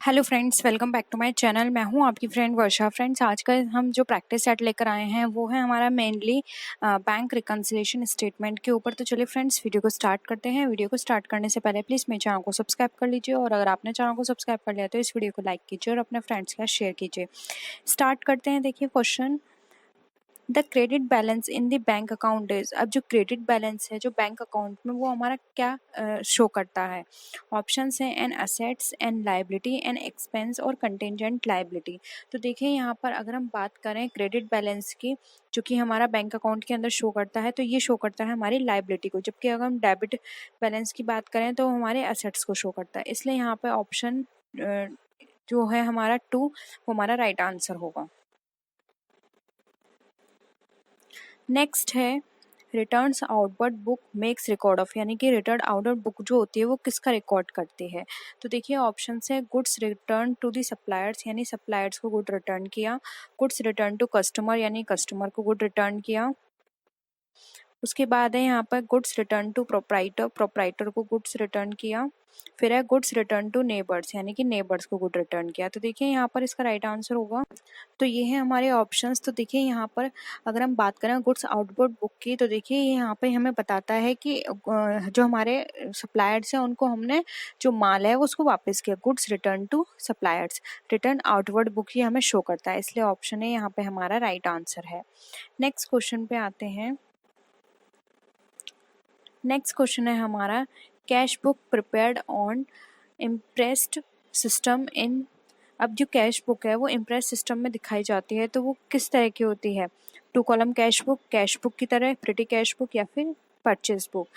Hello friends, welcome back to my channel. मैं हूं आपकी फ्रेंड वर्षा। फ्रेंड्स, आज का हम जो प्रैक्टिस सेट लेकर आए हैं वो है हमारा मेनली बैंक रिकन्सिलिएशन स्टेटमेंट के ऊपर। तो चलिए फ्रेंड्स, वीडियो को स्टार्ट करते हैं। वीडियो को स्टार्ट करने से पहले प्लीज़ मेरे चैनल को सब्सक्राइब कर लीजिए, और अगर आपने चैनल को सब्सक्राइब कर लिया तो इस वीडियो को लाइक कीजिए और अपने फ्रेंड्स के साथ शेयर कीजिए। स्टार्ट करते हैं। देखिए question, the credit balance in the bank account is. अब जो क्रेडिट बैलेंस है जो बैंक अकाउंट में, वो हमारा क्या शो करता है। ऑप्शंस हैं an assets, an liability, an expense और कंटिजेंट लाइबिलिटी। तो देखिए यहाँ पर अगर हम बात करें क्रेडिट बैलेंस की, जो कि हमारा बैंक अकाउंट के अंदर शो करता है, तो ये शो करता है हमारी लाइबिलिटी को, जबकि अगर हम डेबिट बैलेंस की बात करें तो हमारे असेट्स को शो करता है। इसलिए यहाँ पे ऑप्शन जो है हमारा 2 वो हमारा राइट आंसर होगा। नेक्स्ट है returns outward book makes record of, यानी कि रिटर्न आउटवर्ड बुक जो होती है वो किसका रिकॉर्ड करती है। तो देखिए ऑप्शन है goods return to the suppliers, यानी सप्लायर्स को गुड रिटर्न किया। गुड्स रिटर्न टू कस्टमर, यानी कस्टमर को गुड रिटर्न किया। उसके बाद है यहाँ पर goods return to proprietor, proprietor को गुड्स रिटर्न किया। फिर है गुड्स रिटर्न टू नेबर्स, यानी कि नेबर्स को गुड रिटर्न किया। तो देखिए यहाँ पर इसका राइट आंसर होगा। तो ये है हमारे ऑप्शंस। तो देखिए यहाँ पर अगर हम बात करें गुड्स आउटवर्ड बुक की, तो देखिए ये यहाँ पे हमें बताता है कि जो हमारे सप्लायर्स हैं उनको हमने जो माल है वो उसको वापस किया। Goods return to suppliers, return outward book ही हमें शो करता है, इसलिए ऑप्शन ए यहाँ पे हमारा राइट आंसर है। नेक्स्ट क्वेश्चन पे आते हैं। नेक्स्ट क्वेश्चन है हमारा cash book prepared on impressed system in. अब जो कैश बुक है वो इम्प्रेस सिस्टम में दिखाई जाती है, तो वो किस तरह की होती है। 2 कॉलम कैश बुक की तरह, प्रिटी कैश बुक, या फिर परचेज बुक।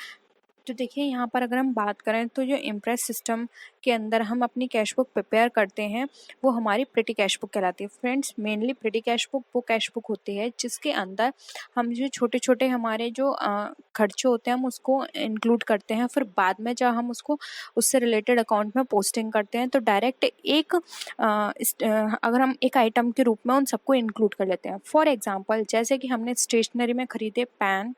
तो देखिए यहाँ पर अगर हम बात करें तो जो इम्प्रेस सिस्टम के अंदर हम अपनी कैश बुक प्रिपेयर करते हैं वो हमारी प्रिटी कैश बुक कहलाती है। Friends, mainly petty cash book वो कैश बुक होती है जिसके अंदर हम जो छोटे छोटे हमारे जो खर्चे होते हैं हम उसको इंक्लूड करते हैं। फिर बाद में जब हम उसको उससे रिलेटेड अकाउंट में पोस्टिंग करते हैं तो डायरेक्ट एक अगर हम एक आइटम के रूप में उन सबको इंक्लूड कर लेते हैं। फॉर एग्जाम्पल, जैसे कि हमने स्टेशनरी में खरीदे पेन,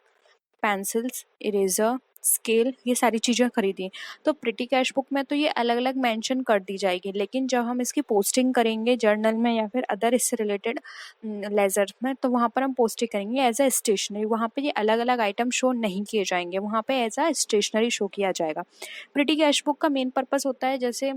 पेंसिल्स, इरेजर, स्केल, ये सारी चीज़ें खरीदी, तो प्रिटी कैश बुक में तो ये अलग अलग मेंशन कर दी जाएगी, लेकिन जब हम इसकी पोस्टिंग करेंगे जर्नल में या फिर अदर इससे रिलेटेड लेजर में, तो वहाँ पर हम पोस्टिंग करेंगे एज अ स्टेशनरी। वहाँ पे ये अलग अलग आइटम शो नहीं किए जाएंगे, वहाँ पे एज अ स्टेशनरी शो किया जाएगा। प्रिटी कैश बुक का मेन पर्पस होता है जैसे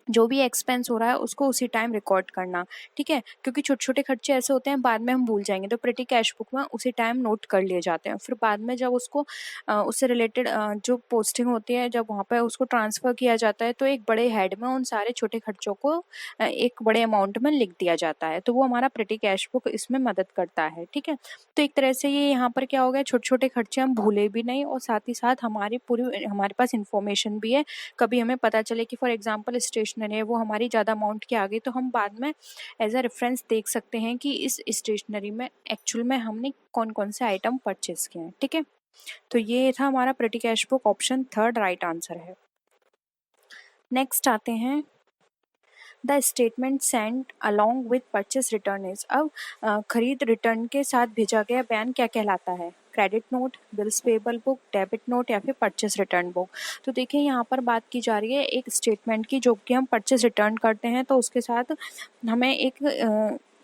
जो भी एक्सपेंस हो रहा है उसको उसी टाइम रिकॉर्ड करना, ठीक है, क्योंकि छोटे छोटे खर्चे ऐसे होते हैं बाद में हम भूल जाएंगे, तो प्रिटी कैश बुक में उसी टाइम नोट कर लिए जाते हैं। फिर बाद में जब उसको उससे रिलेटेड जो पोस्टिंग होती है, जब वहाँ पर उसको ट्रांसफ़र किया जाता है तो एक बड़े हेड में उन सारे छोटे खर्चों को एक बड़े अमाउंट में लिख दिया जाता है, तो वो हमारा प्रिटी कैश बुक इसमें मदद करता है, ठीक है। तो एक तरह से ये यहाँ पर क्या हो गया, छोटे छोटे खर्चे हम भूले भी नहीं और साथ ही साथ हमारी पूरी हमारे पास इंफॉर्मेशन भी है। कभी हमें पता चले कि फॉर एग्जांपल स्टेशनरी है वो हमारी ज़्यादा अमाउंट की आ गई, तो हम बाद में एज अ रेफरेंस देख सकते हैं कि इस स्टेशनरी में एक्चुअल में हमने कौन कौन से आइटम परचेज किए हैं, ठीक है। तो ये था हमारा petty cash book, option 3 right answer है। नेक्स्ट आते हैं the statement send along with purchase return is. अब खरीद रिटर्न के साथ भेजा गया बयान क्या कहलाता है। Credit note, bills payable book, debit note, या फिर परचेस रिटर्न बुक। तो देखिए यहाँ पर बात की जा रही है एक स्टेटमेंट की, जो कि हम परचेस रिटर्न करते हैं तो उसके साथ हमें एक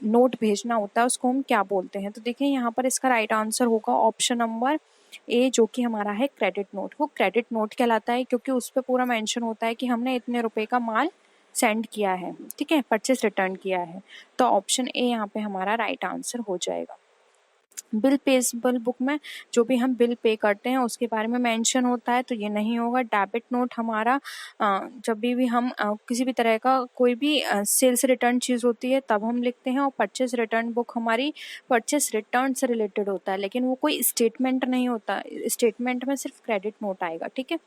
नोट भेजना होता है, उसको हम क्या बोलते हैं। तो देखिए यहाँ पर इसका राइट आंसर होगा ऑप्शन नंबर ए, जो कि हमारा है क्रेडिट नोट। वो क्रेडिट नोट कहलाता है क्योंकि उस पर पूरा मेंशन होता है कि हमने इतने रुपए का माल सेंड किया है, ठीक है, परचेस रिटर्न किया है। तो ऑप्शन ए यहाँ पे हमारा राइट आंसर हो जाएगा। बिल पेबल बुक में जो भी हम बिल पे करते हैं उसके बारे में मेंशन होता है, तो ये नहीं होगा। डेबिट नोट हमारा जब भी हम किसी भी तरह का कोई भी सेल्स रिटर्न चीज़ होती है तब हम लिखते हैं, और परचेस रिटर्न बुक हमारी परचेस रिटर्न से रिलेटेड होता है, लेकिन वो कोई स्टेटमेंट नहीं होता। स्टेटमेंट में सिर्फ क्रेडिट नोट आएगा, ठीक है।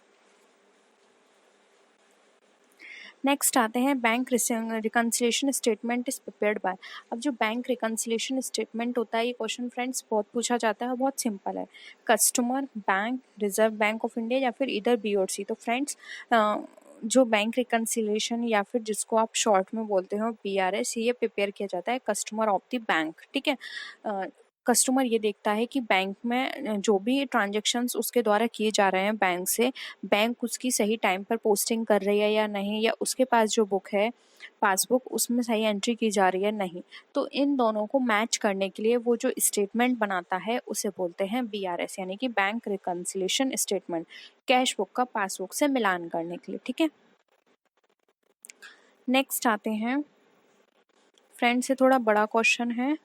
नेक्स्ट आते हैं bank reconciliation statement is prepared by. अब जो बैंक रिकन्सिलिएशन स्टेटमेंट होता है, ये क्वेश्चन फ्रेंड्स बहुत पूछा जाता है, बहुत सिंपल है। Customer, bank, reserve bank of India, या फिर इधर बी और सी। तो फ्रेंड्स जो बैंक रिकन्सिलिएशन या फिर जिसको आप शॉर्ट में बोलते हो BRS, ये प्रिपेयर किया जाता है कस्टमर ऑफ द बैंक, ठीक है। कस्टमर ये देखता है कि बैंक में जो भी ट्रांजैक्शंस उसके द्वारा किए जा रहे हैं बैंक से, बैंक उसकी सही टाइम पर पोस्टिंग कर रही है या नहीं, या उसके पास जो बुक है पासबुक उसमें सही एंट्री की जा रही है नहीं। तो इन दोनों को मैच करने के लिए वो जो स्टेटमेंट बनाता है उसे बोलते हैं BRS, यानी कि bank reconciliation statement, cash book का पासबुक से मिलान करने के लिए। ठीक है, नेक्स्ट आते हैं फ्रेंड से थोड़ा बड़ा क्वेश्चन है,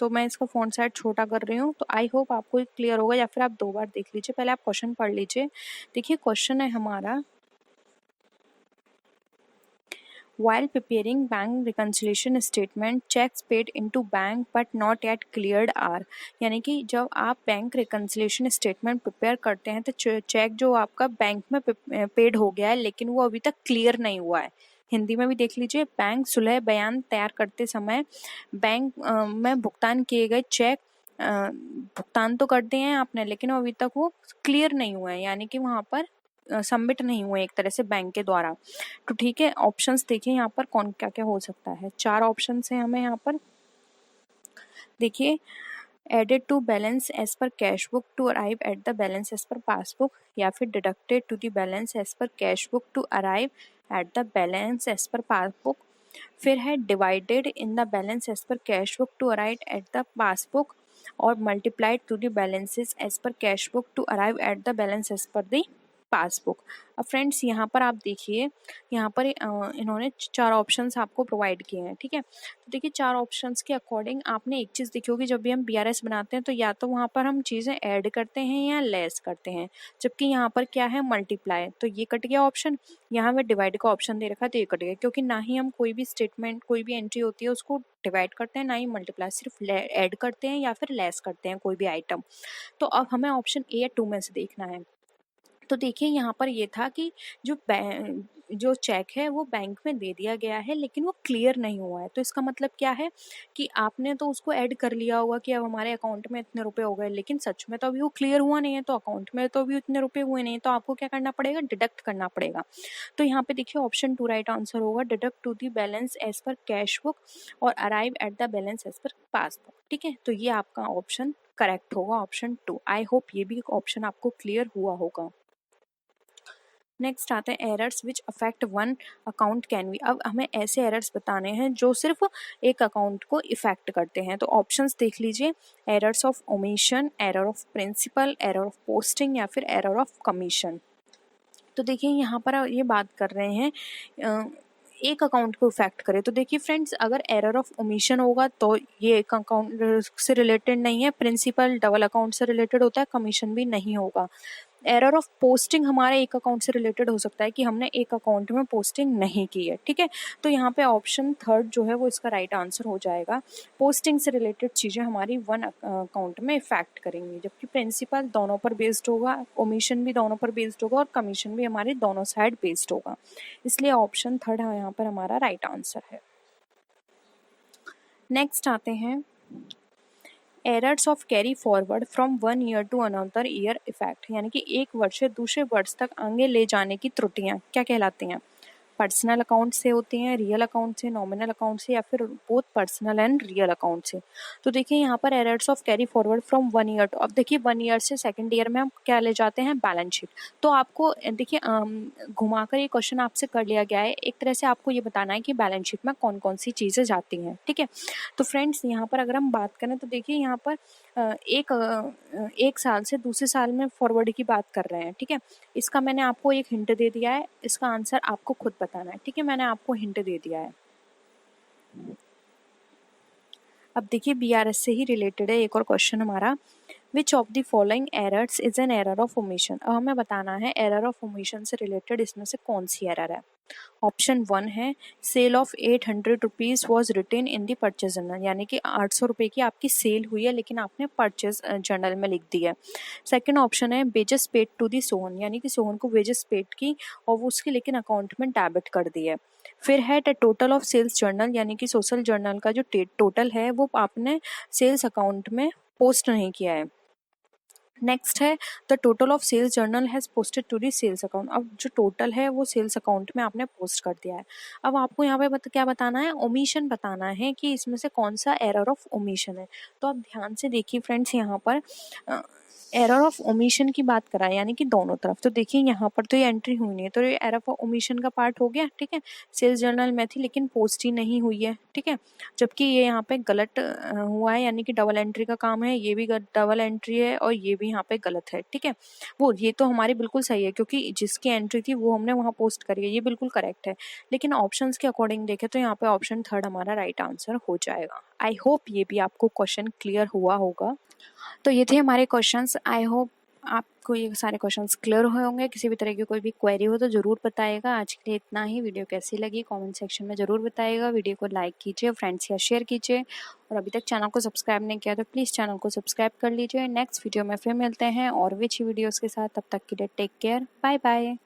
तो मैं इसका फ़ॉन्ट साइज छोटा कर रही हूँ। तो आई होप आपको क्लियर होगा, या फिर आप 2 बार देख लीजिए। पहले आप क्वेश्चन पढ़ लीजिए। देखिए क्वेश्चन है हमारा, while preparing bank reconciliation statement, checks paid into bank but not yet cleared are, यानी कि जब आप बैंक रिकंसिलिएशन स्टेटमेंट प्रिपेयर करते हैं तो चेक जो आपका बैंक में पेड हो गया है लेकिन वो अभी तक क्लियर नहीं हुआ है। हिंदी में भी देख लीजिए, बैंक सुलह बयान तैयार करते समय बैंक में भुगतान किए गए चेक भुगतान तो कर दिए हैं आपने, लेकिन अभी तक वो क्लियर नहीं हुआ है, यानी कि वहाँ पर सबमिट नहीं हुए एक तरह से बैंक के द्वारा। तो ठीक है, ऑप्शंस देखिए यहाँ पर कौन क्या क्या हो सकता है। 4 ऑप्शंस हैं हमें यहाँ पर। देखिए, added to balance as per cash book to arrive at the balance as per passbook, या फिर deducted to the balance as per cash book to arrive at the balance as per passbook. फिर है divided in the balance as per cash book to arrive at the passbook, और multiplied to the balances as per cash book to arrive at the balance as per the passbook. अब friends यहाँ पर आप देखिए, यहाँ पर इन्होंने 4 options आपको प्रोवाइड किए हैं। ठीक है, तो देखिए 4 ऑप्शंस के अकॉर्डिंग आपने एक चीज़ देखी होगी, जब भी हम BRS बनाते हैं तो या तो वहाँ पर हम चीज़ें ऐड करते हैं या लेस करते हैं, जबकि यहाँ पर क्या है मल्टीप्लाई, तो ये कट गया ऑप्शन। यहाँ में डिवाइड का ऑप्शन दे रखा है तो ये कट गया, क्योंकि ना ही हम कोई भी स्टेटमेंट कोई भी एंट्री होती है उसको डिवाइड करते हैं, ना ही मल्टीप्लाई, सिर्फ ऐड करते हैं या फिर लेस करते हैं कोई भी आइटम। तो अब हमें ऑप्शन ए या 2 में से देखना है। तो देखिए यहाँ पर ये था कि जो चेक है वो बैंक में दे दिया गया है लेकिन वो क्लियर नहीं हुआ है। तो इसका मतलब क्या है कि आपने तो उसको ऐड कर लिया होगा कि अब हमारे अकाउंट में इतने रुपए हो गए, लेकिन सच में तो अभी वो क्लियर हुआ नहीं है, तो अकाउंट में तो अभी उतने रुपए हुए नहीं है, तो आपको क्या करना पड़ेगा, डिडक्ट करना पड़ेगा। तो यहाँ पे देखिए ऑप्शन 2 राइट आंसर होगा, deduct to the balance as per cash book और arrive at the balance as per passbook. ठीक है, तो ये आपका ऑप्शन करेक्ट होगा, ऑप्शन 2। आई होप ये भी ऑप्शन आपको क्लियर हुआ होगा। नेक्स्ट आते हैं errors which affect one account can be. अब हमें ऐसे एरर्स बताने हैं जो सिर्फ एक अकाउंट को इफेक्ट करते हैं। तो ऑप्शंस देख लीजिए, errors of omission, error of principle, error of posting, या फिर एरर ऑफ कमीशन। तो देखिए यहाँ पर ये बात कर रहे हैं एक अकाउंट को इफेक्ट करे। तो देखिए फ्रेंड्स, अगर एरर ऑफ ओमिशन होगा तो ये एक अकाउंट से रिलेटेड नहीं है, प्रिंसिपल डबल अकाउंट से रिलेटेड होता है, कमीशन भी नहीं होगा। एरर ऑफ पोस्टिंग हमारे एक अकाउंट से रिलेटेड हो सकता है कि हमने एक अकाउंट में पोस्टिंग नहीं की है। ठीक है, तो यहाँ पे ऑप्शन 3 जो है वो इसका राइट आंसर हो जाएगा। पोस्टिंग से रिलेटेड चीज़ें हमारी वन अकाउंट में इफेक्ट करेंगी, जबकि प्रिंसिपल दोनों पर बेस्ड होगा, ओमिशन भी दोनों पर बेस्ड होगा, और कमीशन भी हमारे दोनों साइड बेस्ड होगा। इसलिए ऑप्शन 3 यहाँ पर हमारा राइट आंसर है। नेक्स्ट आते हैं errors of carry forward from one year to another year effect, यानी कि एक वर्ष से दूसरे वर्ष तक आगे ले जाने की त्रुटियां क्या कहलाती हैं। पर्सनल अकाउंट से होती हैं, रियल अकाउंट से, नॉमिनल अकाउंट से, या फिर both personal and real account से। तो देखिए यहाँ पर errors of carry forward from 1 year to, अब देखिए 1 ईयर से सेकंड ईयर में हम क्या ले जाते हैं, बैलेंस शीट। तो आपको देखिए घुमाकर ये क्वेश्चन आपसे कर लिया गया है, एक तरह से आपको ये बताना है कि बैलेंस शीट में कौन कौन सी चीज़ें जाती हैं। ठीक है, तो फ्रेंड्स यहाँ पर अगर हम बात करें तो देखिए यहाँ पर एक साल से दूसरे साल में फॉरवर्ड की बात कर रहे हैं। ठीक है, इसका मैंने आपको एक हिंट दे दिया है, इसका आंसर आपको खुद बताना है। ठीक है, मैंने आपको हिंट दे दिया है। अब देखिए BRS से ही रिलेटेड है एक और क्वेश्चन हमारा, which of the following errors is an error of omission. अब हमें बताना है एरर ऑफ ओमिशन से रिलेटेड इसमें से कौन सी एरर है। ऑप्शन 1 है sale of 800 rupees was written in the purchase journal, यानी कि 800 रुपये की आपकी सेल हुई है लेकिन आपने परचेज जर्नल में लिख दी है। सेकंड ऑप्शन है wages paid to the Sohan, यानी कि सोहन को वेजेस पेड की और वो उसकी लेकिन अकाउंट में डेबिट कर दी है। फिर है the total of sales journal, यानी कि सोशल जर्नल का जो टोटल है वो आपने सेल्स अकाउंट में पोस्ट नहीं किया है। नेक्स्ट है the total of sales journal has posted to the sales account. अब जो टोटल है वो सेल्स अकाउंट में आपने पोस्ट कर दिया है। अब आपको यहाँ पे क्या बताना है, ओमिशन बताना है कि इसमें से कौन सा एरर ऑफ ओमिशन है। तो आप ध्यान से देखिए फ्रेंड्स, यहाँ पर एरर ऑफ ओमिशन की बात कराएं, यानी कि दोनों तरफ। तो देखिए यहाँ पर तो ये एंट्री हुई नहीं है, तो ये एरर ऑफ ओमिशन का पार्ट हो गया, ठीक है। सेल्स जर्नल में थी लेकिन पोस्ट ही नहीं हुई है, ठीक है। जबकि ये यहाँ पे गलत हुआ है, यानी कि डबल एंट्री का काम है, ये भी डबल एंट्री है और ये भी यहाँ पे गलत है, ठीक है। वो ये तो हमारी बिल्कुल सही है क्योंकि जिसकी एंट्री थी वो हमने वहाँ पोस्ट करी है, ये बिल्कुल करेक्ट है। लेकिन ऑप्शंस के अकॉर्डिंग देखें तो यहाँ पे ऑप्शन थर्ड हमारा राइट आंसर हो जाएगा। आई होप ये भी आपको क्वेश्चन क्लियर हुआ होगा। तो ये थे हमारे क्वेश्चंस। आई होप आपको ये सारे क्वेश्चंस क्लियर हुए होंगे। किसी भी तरह की कोई भी क्वेरी हो तो ज़रूर बताइएगा। आज के लिए इतना ही। वीडियो कैसी लगी कमेंट सेक्शन में ज़रूर बताइएगा। वीडियो को लाइक कीजिए, फ्रेंड्स या शेयर कीजिए, और अभी तक चैनल को सब्सक्राइब नहीं किया तो प्लीज़ चैनल को सब्सक्राइब कर लीजिए। नेक्स्ट वीडियो में फिर मिलते हैं और भी अच्छी वीडियोज़ के साथ। तब तक के लिए टेक केयर, बाय बाय।